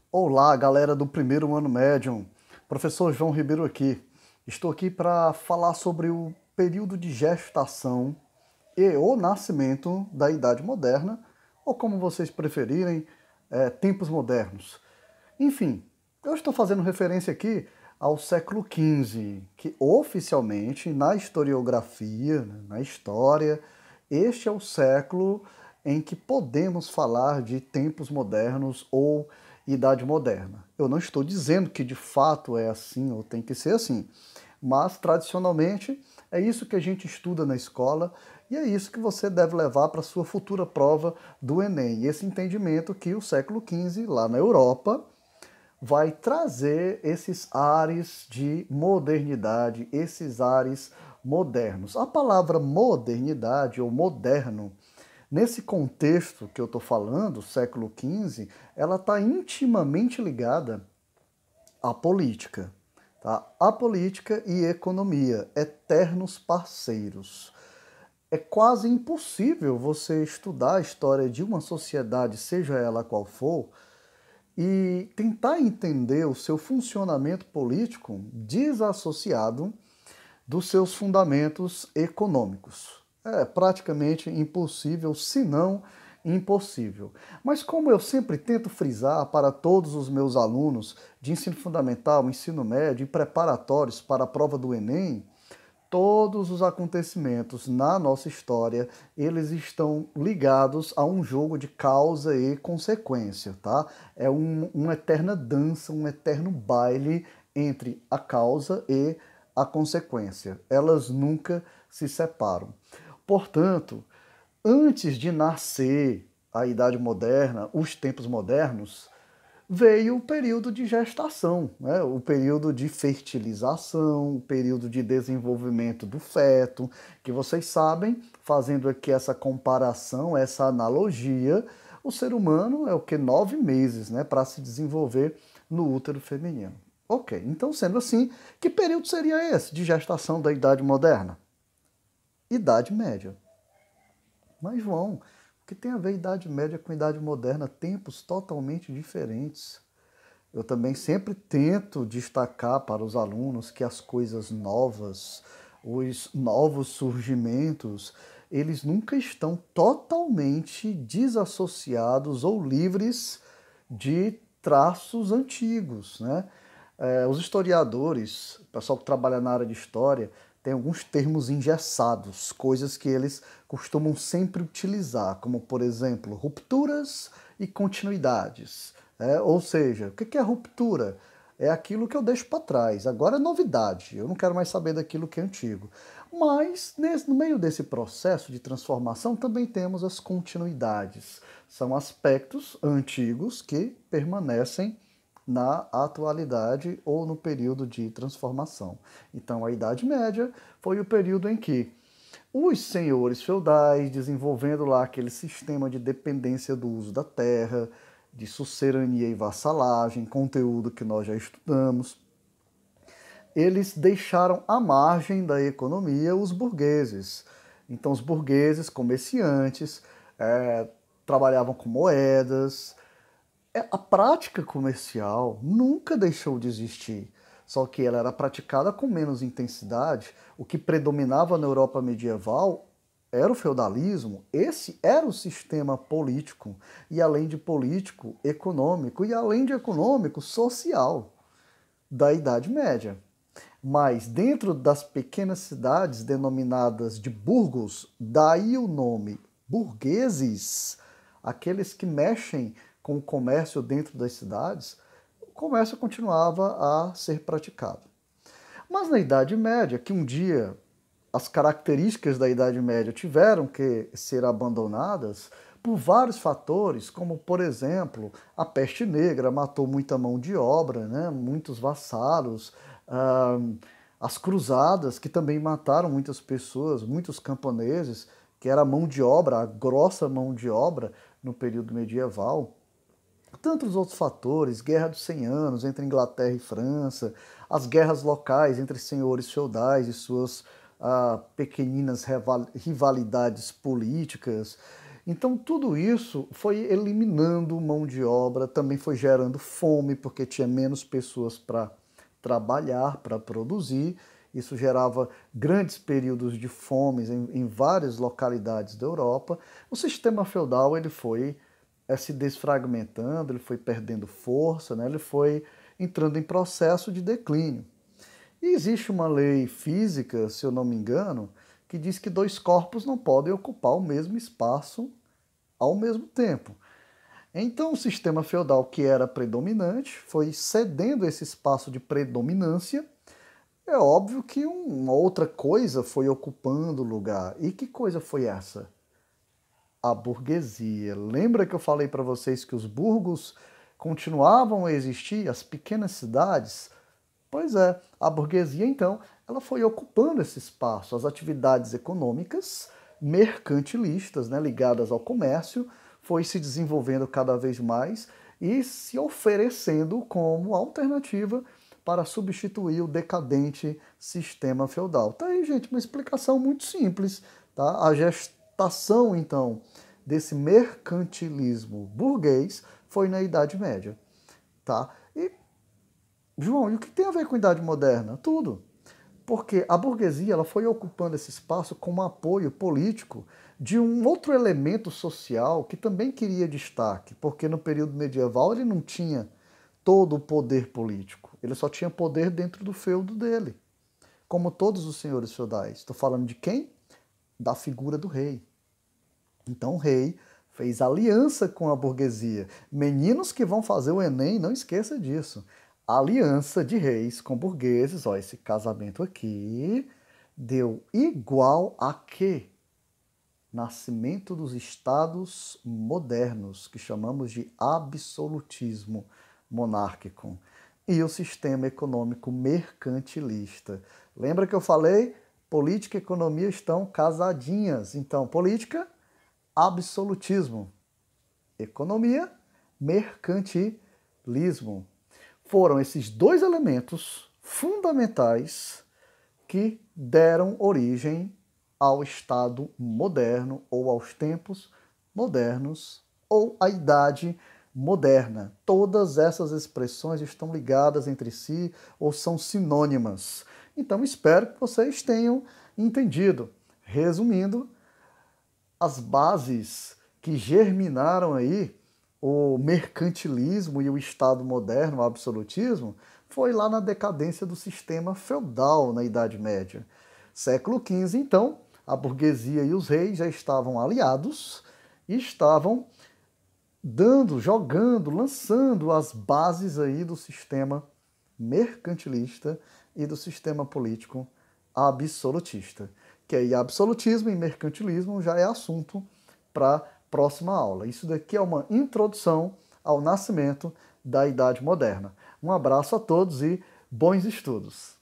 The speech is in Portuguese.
Olá, galera do primeiro ano médium. Professor João Ribeiro aqui. Estou aqui para falar sobre o período de gestação e o nascimento da Idade Moderna, ou como vocês preferirem, tempos modernos. Enfim, eu estou fazendo referência aqui ao século XV, que oficialmente, na historiografia, né, na história, este é o século em que podemos falar de tempos modernos ou Idade Moderna. Eu não estou dizendo que de fato é assim ou tem que ser assim, mas tradicionalmente é isso que a gente estuda na escola e é isso que você deve levar para a sua futura prova do Enem. Esse entendimento que o século XV, lá na Europa, vai trazer esses ares de modernidade, esses ares modernos. A palavra modernidade ou moderno, nesse contexto que eu estou falando, século XV, ela está intimamente ligada à política. Tá? A política e economia, eternos parceiros. É quase impossível você estudar a história de uma sociedade, seja ela qual for, e tentar entender o seu funcionamento político desassociado dos seus fundamentos econômicos. É praticamente impossível, se não impossível. Mas como eu sempre tento frisar para todos os meus alunos de ensino fundamental, ensino médio e preparatórios para a prova do Enem, todos os acontecimentos na nossa história, eles estão ligados a um jogo de causa e consequência, tá? É uma eterna dança, um eterno baile entre a causa e a consequência. Elas nunca se separam. Portanto, antes de nascer a Idade Moderna, os tempos modernos, veio o período de gestação, né? O período de fertilização, o período de desenvolvimento do feto, que vocês sabem, fazendo aqui essa comparação, essa analogia, o ser humano é o que 9 meses, né, para se desenvolver no útero feminino. Ok, então sendo assim, que período seria esse de gestação da Idade Moderna? Idade Média. Mas João, o que tem a ver Idade Média com Idade Moderna? Tempos totalmente diferentes. Eu também sempre tento destacar para os alunos que as coisas novas, os novos surgimentos, eles nunca estão totalmente desassociados ou livres de traços antigos, né? Os historiadores, o pessoal que trabalha na área de história, tem alguns termos engessados, coisas que eles costumam sempre utilizar, como, por exemplo, rupturas e continuidades. Ou seja, o que é ruptura? É aquilo que eu deixo para trás. Agora é novidade, eu não quero mais saber daquilo que é antigo. Mas no meio desse processo de transformação também temos as continuidades. São aspectos antigos que permanecem na atualidade ou no período de transformação. Então, a Idade Média foi o período em que os senhores feudais, desenvolvendo lá aquele sistema de dependência do uso da terra, de sucerania e vassalagem, conteúdo que nós já estudamos, eles deixaram à margem da economia os burgueses. Então, os burgueses, comerciantes, trabalhavam com moedas, a prática comercial nunca deixou de existir, só que ela era praticada com menos intensidade. O que predominava na Europa medieval era o feudalismo, esse era o sistema político, e além de político, econômico, e além de econômico, social da Idade Média. Mas dentro das pequenas cidades denominadas de burgos, daí o nome burgueses, aqueles que mexem com o comércio dentro das cidades, o comércio continuava a ser praticado. Mas na Idade Média, que um dia as características da Idade Média tiveram que ser abandonadas por vários fatores, como, por exemplo, a peste negra matou muita mão de obra, né? Muitos vassalos, as cruzadas, que também mataram muitas pessoas, muitos camponeses, que era a mão de obra, a grossa mão de obra no período medieval. Tantos outros fatores, Guerra dos 100 Anos entre Inglaterra e França, as guerras locais entre senhores feudais e suas pequeninas rivalidades políticas. Então tudo isso foi eliminando mão de obra, também foi gerando fome, porque tinha menos pessoas para trabalhar, para produzir. Isso gerava grandes períodos de fome em várias localidades da Europa. O sistema feudal ele foi se desfragmentando, ele foi perdendo força, né? Ele foi entrando em processo de declínio. E existe uma lei física, se eu não me engano, que diz que dois corpos não podem ocupar o mesmo espaço ao mesmo tempo. Então, o sistema feudal que era predominante foi cedendo esse espaço de predominância. É óbvio que uma outra coisa foi ocupando o lugar. E que coisa foi essa? A burguesia. Lembra que eu falei para vocês que os burgos continuavam a existir, as pequenas cidades? Pois é, a burguesia, então, ela foi ocupando esse espaço. As atividades econômicas, mercantilistas, né, ligadas ao comércio, foi se desenvolvendo cada vez mais e se oferecendo como alternativa para substituir o decadente sistema feudal. Tá aí, gente, uma explicação muito simples, tá? A gestação, então, desse mercantilismo burguês foi na Idade Média, tá? E João, e o que tem a ver com a Idade Moderna? Tudo. Porque a burguesia ela foi ocupando esse espaço como apoio político de um outro elemento social que também queria destaque, porque no período medieval ele não tinha todo o poder político, ele só tinha poder dentro do feudo dele, como todos os senhores feudais. Estou falando de quem? Da figura do rei. Então o rei fez aliança com a burguesia. Meninos que vão fazer o Enem, não esqueça disso. Aliança de reis com burgueses, ó, esse casamento aqui deu igual a quê? Nascimento dos estados modernos, que chamamos de absolutismo monárquico, e o sistema econômico mercantilista. Lembra que eu falei? Política e economia estão casadinhas. Então, política, absolutismo. Economia, mercantilismo. Foram esses dois elementos fundamentais que deram origem ao Estado moderno, ou aos tempos modernos, ou à Idade Moderna. Todas essas expressões estão ligadas entre si ou são sinônimas. Então, espero que vocês tenham entendido. Resumindo, as bases que germinaram aí o mercantilismo e o Estado moderno, o absolutismo, foi lá na decadência do sistema feudal na Idade Média. Século XV, então, a burguesia e os reis já estavam aliados e estavam jogando, lançando as bases aí do sistema mercantilista e do sistema político absolutista. Que aí absolutismo e mercantilismo já é assunto para a próxima aula. Isso daqui é uma introdução ao nascimento da Idade Moderna. Um abraço a todos e bons estudos!